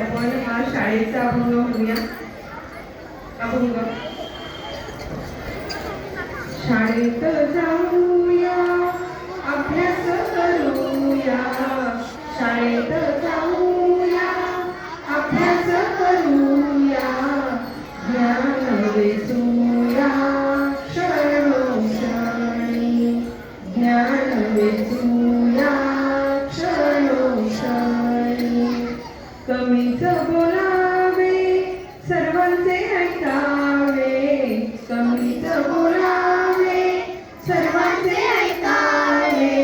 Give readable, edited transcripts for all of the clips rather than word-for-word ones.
आपण हा शाळेचा अभंग म्हणूया. अभंग. शाळेत जाऊया, अभ्यास करूया, शाळेत जाऊया, अभ्यास करूया, ज्ञान वेचूया क्षणोक्षणी, ज्ञान वेचूया क्षणोक्षणी. कमीच बोलावे, सर्वांचे ऐकावे, कमीच बोलावे, सर्वांचे ऐकावे,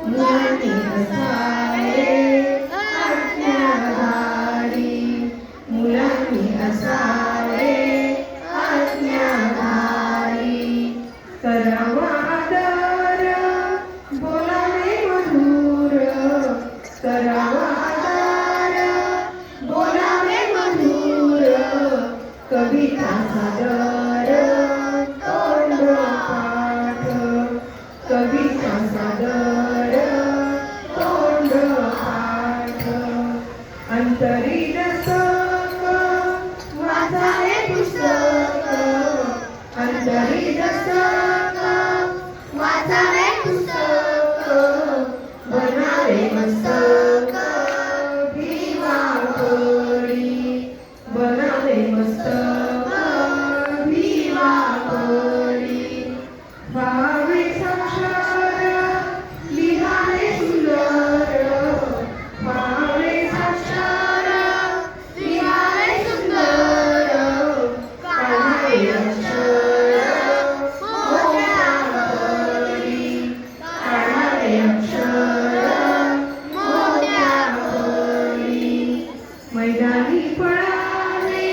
मुलांनी असावे आज्ञाधारी, मुलांनी असावे आज्ञाधारी. करावा आदर, बोलावे मधुर, करावा आदर, बोलावे मधुर, कविता सादर तोंड पाठ, कविता सादर तोंड पाठ. अंतरी दस्तक वाचावे पुस्तक, अंतरी दस्तक वाचावे पुस्तक, बनावे मस्तक भिवापडी, बनावे मस्तक भिवापडी. व्हावे साक्षर, लिहावे सुंदर, व्हावे साक्षर, लिहावे सुंदर, काढावे अक्षर मोठ्या पडी, काढावे अक्षर मोठ्या पडी. मैदानी पळावे,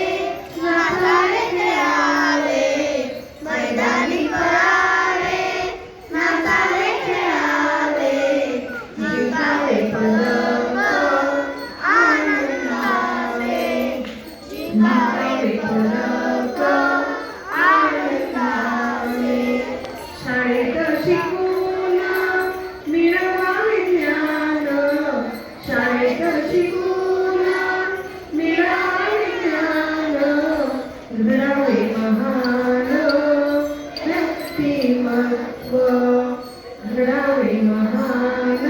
नाचावे खेळावे, मैदानी पळावे, नाचावे खेळावे, जिंकावे पदक आनंदावे, जिंकावे पदक आनंदावे. शाळेत शिकून मिळवावे ज्ञान, शाळेत शिकून मिळवावे ज्ञान, घडावे महान व्यक्तिमत्व, घडावे महान